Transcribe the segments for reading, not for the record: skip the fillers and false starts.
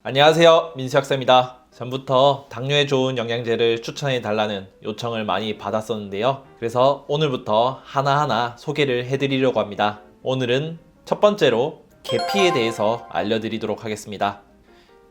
안녕하세요, 민수학사입니다. 전부터 당뇨에 좋은 영양제를 추천해 달라는 요청을 많이 받았었는데요. 그래서 오늘부터 하나하나 소개를 해드리려고 합니다. 오늘은 첫 번째로 계피에 대해서 알려드리도록 하겠습니다.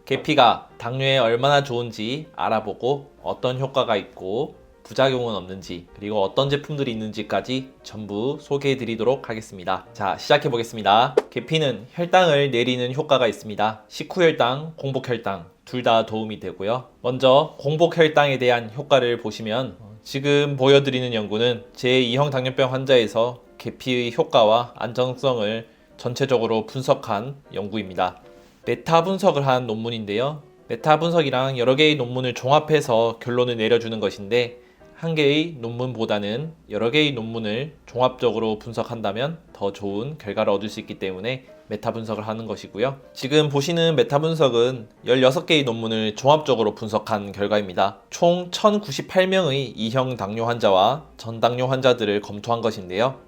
계피가 당뇨에 얼마나 좋은지 알아보고 어떤 효과가 있고 부작용은 없는지, 그리고 어떤 제품들이 있는지까지 전부 소개해 드리도록 하겠습니다. 자, 시작해 보겠습니다. 계피는 혈당을 내리는 효과가 있습니다. 식후혈당, 공복혈당 둘 다 도움이 되고요. 먼저 공복혈당에 대한 효과를 보시면 지금 보여드리는 연구는 제2형 당뇨병 환자에서 계피의 효과와 안정성을 전체적으로 분석한 연구입니다. 메타 분석을 한 논문인데요. 메타 분석이랑 여러 개의 논문을 종합해서 결론을 내려주는 것인데, 한 개의 논문보다는 여러 개의 논문을 종합적으로 분석한다면 더 좋은 결과를 얻을 수 있기 때문에 메타 분석을 하는 것이고요. 지금 보시는 메타 분석은 16개의 논문을 종합적으로 분석한 결과입니다. 총 1098명의 2형 당뇨 환자와 전당뇨 환자들을 검토한 것인데요.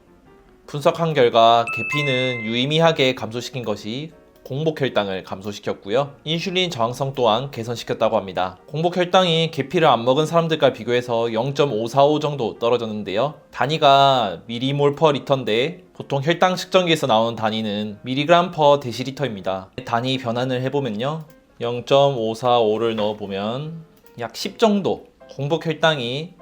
분석한 결과 계피는 유의미하게 감소시킨 것이 공복혈당을 감소시켰고요. 인슐린 저항성 또한 개선시켰다고 합니다. 공복혈당이 계피를 안 먹은 사람들과 비교해서 0.545 정도 떨어졌는데요. 단위가 미리몰 퍼 리터인데 보통 혈당 측정기에서 나오는 단위는 미리그램 퍼 데시리터입니다. 단위 변환을 해보면요. 0.545를 넣어보면 약 10 정도, 공복혈당이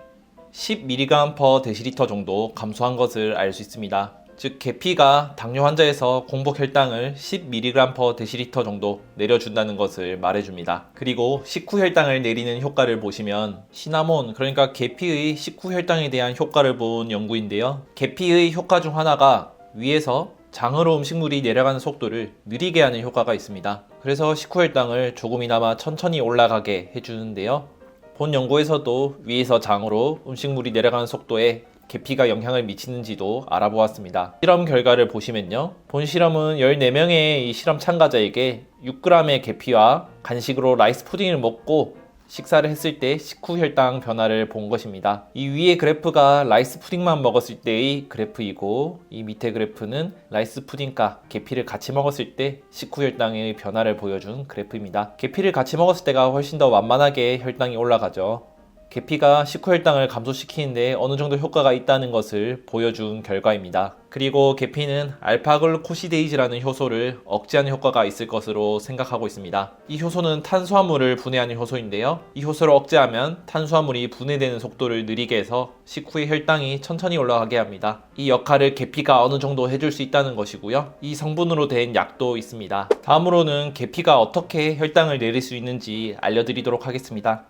10mg per 데시리터 정도 감소한 것을 알 수 있습니다. 즉 계피가 당뇨 환자에서 공복 혈당을 10mg per 데시리터 정도 내려준다는 것을 말해줍니다. 그리고 식후 혈당을 내리는 효과를 보시면 시나몬, 그러니까 계피의 식후 혈당에 대한 효과를 본 연구인데요. 계피의 효과 중 하나가 위에서 장으로 음식물이 내려가는 속도를 느리게 하는 효과가 있습니다. 그래서 식후 혈당을 조금이나마 천천히 올라가게 해주는데요. 본 연구에서도 위에서 장으로 음식물이 내려가는 속도에 계피가 영향을 미치는지도 알아보았습니다. 실험 결과를 보시면요. 본 실험은 14명의 이 실험 참가자에게 6g의 계피와 간식으로 라이스 푸딩을 먹고 식사를 했을 때 식후 혈당 변화를 본 것입니다. 이 위의 그래프가 라이스 푸딩만 먹었을 때의 그래프이고, 이 밑에 그래프는 라이스 푸딩과 계피를 같이 먹었을 때 식후 혈당의 변화를 보여준 그래프입니다. 계피를 같이 먹었을 때가 훨씬 더 완만하게 혈당이 올라가죠. 계피가 식후 혈당을 감소시키는데 어느 정도 효과가 있다는 것을 보여준 결과입니다. 그리고 계피는 알파글루코시데이즈라는 효소를 억제하는 효과가 있을 것으로 생각하고 있습니다. 이 효소는 탄수화물을 분해하는 효소인데요. 이 효소를 억제하면 탄수화물이 분해되는 속도를 느리게 해서 식후의 혈당이 천천히 올라가게 합니다. 이 역할을 계피가 어느 정도 해줄 수 있다는 것이고요. 이 성분으로 된 약도 있습니다. 다음으로는 계피가 어떻게 혈당을 내릴 수 있는지 알려드리도록 하겠습니다.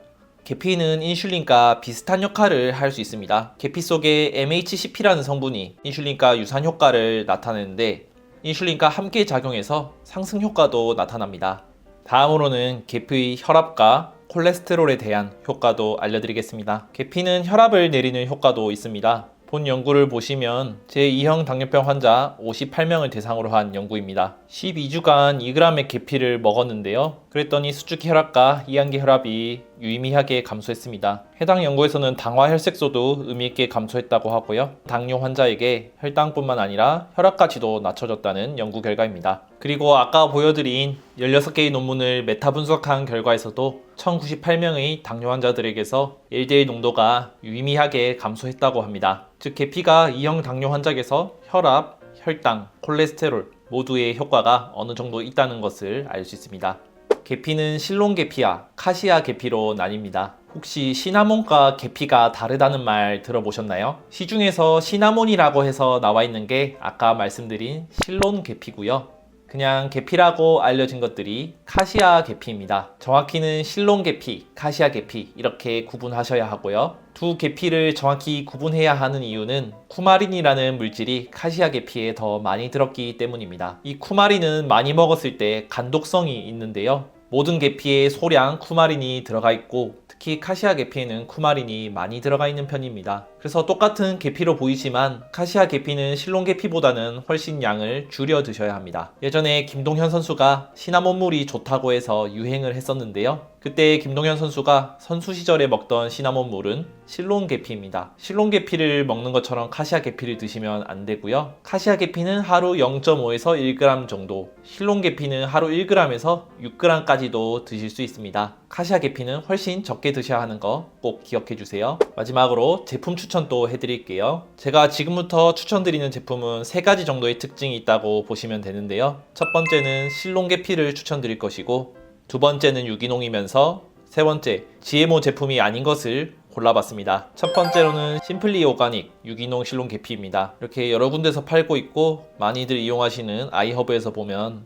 계피는 인슐린과 비슷한 역할을 할 수 있습니다. 계피 속에 MHCP라는 성분이 인슐린과 유사한 효과를 나타내는데, 인슐린과 함께 작용해서 상승 효과도 나타납니다. 다음으로는 계피의 혈압과 콜레스테롤에 대한 효과도 알려드리겠습니다. 계피는 혈압을 내리는 효과도 있습니다. 본 연구를 보시면 제2형 당뇨병 환자 58명을 대상으로 한 연구입니다. 12주간 2g의 계피를 먹었는데요. 그랬더니 수축기 혈압과 이한계 혈압이 유의미하게 감소했습니다. 해당 연구에서는 당화 혈색소도 의미있게 감소했다고 하고요. 당뇨 환자에게 혈당뿐만 아니라 혈압까지도 낮춰졌다는 연구 결과입니다. 그리고 아까 보여드린 16개의 논문을 메타 분석한 결과에서도 1098명의 당뇨 환자들에게서 LDL 농도가 유의미하게 감소했다고 합니다. 즉 계피가 2형 당뇨 환자에게서 혈압, 혈당, 콜레스테롤 모두의 효과가 어느 정도 있다는 것을 알 수 있습니다. 계피는 실론 계피와 카시아 계피로 나뉩니다. 혹시 시나몬과 계피가 다르다는 말 들어보셨나요? 시중에서 시나몬이라고 해서 나와 있는 게 아까 말씀드린 실론 계피고요. 그냥 계피라고 알려진 것들이 카시아 계피입니다. 정확히는 실론 계피, 카시아 계피 이렇게 구분하셔야 하고요. 두 계피를 정확히 구분해야 하는 이유는 쿠마린이라는 물질이 카시아 계피에 더 많이 들었기 때문입니다. 이 쿠마린은 많이 먹었을 때 간독성이 있는데요. 모든 계피에 소량 쿠마린이 들어가 있고, 특히 카시아 계피에는 쿠마린이 많이 들어가 있는 편입니다. 그래서 똑같은 계피로 보이지만 카시아 계피는 실론 계피보다는 훨씬 양을 줄여 드셔야 합니다. 예전에 김동현 선수가 시나몬물이 좋다고 해서 유행을 했었는데요. 그때 김동현 선수가 선수 시절에 먹던 시나몬물은 실론 계피입니다. 실론 계피를 먹는 것처럼 카시아 계피를 드시면 안 되고요. 카시아 계피는 하루 0.5에서 1g 정도, 실론 계피는 하루 1g에서 6g까지도 드실 수 있습니다. 카시아 계피는 훨씬 적게 드셔야 하는 거 꼭 기억해 주세요. 마지막으로 제품 추천 또 해드릴게요. 제가 지금부터 추천드리는 제품은 3가지 정도의 특징이 있다고 보시면 되는데요. 첫 번째는 실론 계피를 추천드릴 것이고, 두 번째는 유기농이면서 세 번째, GMO 제품이 아닌 것을 골라봤습니다. 첫 번째로는 심플리 오가닉 유기농 실론 계피입니다. 이렇게 여러 군데서 팔고 있고 많이들 이용하시는 아이허브에서 보면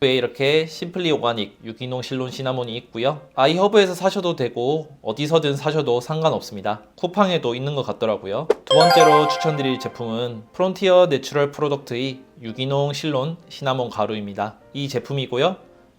이렇게 심플리 오가닉 유기농 실론 시나몬이 있고요. 아이허브에서 사셔도 되고 어디서든 사셔도 상관없습니다. 쿠팡에도 있는 것 같더라고요. 두 번째로 추천드릴 제품은 프론티어 내추럴 프로덕트의 유기농 실론 시나몬 가루입니다. 이 제품이고요.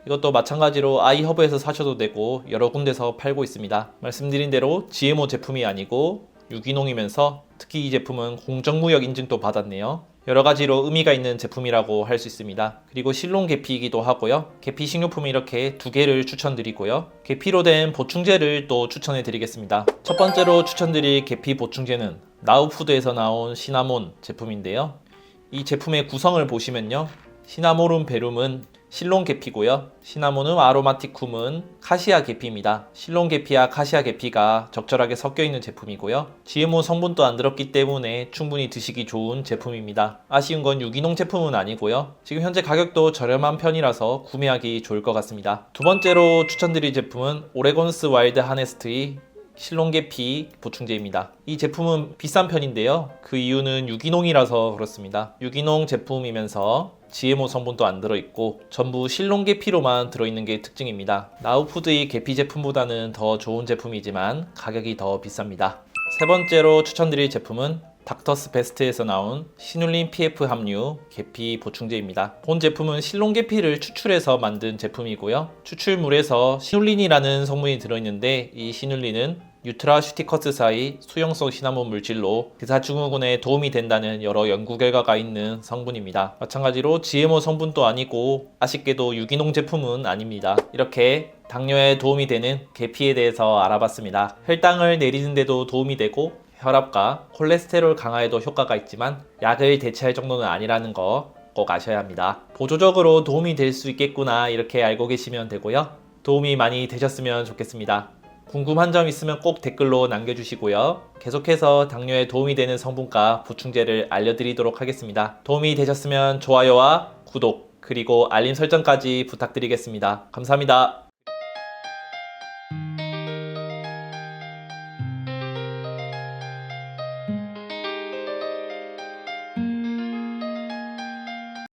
이것도 마찬가지로 아이허브에서 사셔도 되고 여러 군데서 팔고 있습니다. 말씀드린 대로 GMO 제품이 아니고 유기농이면서 특히 이 제품은 공정무역 인증도 받았네요. 여러 가지로 의미가 있는 제품이라고 할 수 있습니다. 그리고 실론 계피이기도 하고요. 계피 식료품 이렇게 2개를 추천드리고요. 계피로 된 보충제를 또 추천해 드리겠습니다. 첫 번째로 추천드릴 계피 보충제는 나우푸드에서 나온 시나몬 제품인데요. 이 제품의 구성을 보시면요. 시나모rum 베rum은 실론 계피고요. 시나모눔 아로마티쿰은 카시아 계피입니다. 실론 계피와 카시아 계피가 적절하게 섞여 있는 제품이고요. GMO 성분도 안 들었기 때문에 충분히 드시기 좋은 제품입니다. 아쉬운 건 유기농 제품은 아니고요. 지금 현재 가격도 저렴한 편이라서 구매하기 좋을 것 같습니다. 두 번째로 추천드릴 제품은 오레곤스 와일드 하네스트의 실론 계피 보충제입니다. 이 제품은 비싼 편인데요. 그 이유는 유기농이라서 그렇습니다. 유기농 제품이면서 GMO 성분도 안 들어있고 전부 실론 계피로만 들어있는 게 특징입니다. 나우푸드의 계피 제품보다는 더 좋은 제품이지만 가격이 더 비쌉니다. 세 번째로 추천드릴 제품은 닥터스 베스트에서 나온 시눌린 PF 함유 계피 보충제입니다. 본 제품은 실론 계피를 추출해서 만든 제품이고요. 추출물에서 시눌린이라는 성분이 들어있는데 이 시눌린은 유트라슈티커스사의 수용성 시나몬 물질로 대사증후군에 도움이 된다는 여러 연구 결과가 있는 성분입니다. 마찬가지로 GMO 성분도 아니고 아쉽게도 유기농 제품은 아닙니다. 이렇게 당뇨에 도움이 되는 계피에 대해서 알아봤습니다. 혈당을 내리는 데도 도움이 되고 혈압과 콜레스테롤 강화에도 효과가 있지만 약을 대체할 정도는 아니라는 거 꼭 아셔야 합니다. 보조적으로 도움이 될 수 있겠구나 이렇게 알고 계시면 되고요. 도움이 많이 되셨으면 좋겠습니다. 궁금한 점 있으면 꼭 댓글로 남겨주시고요. 계속해서 당뇨에 도움이 되는 성분과 보충제를 알려드리도록 하겠습니다. 도움이 되셨으면 좋아요와 구독 그리고 알림 설정까지 부탁드리겠습니다. 감사합니다.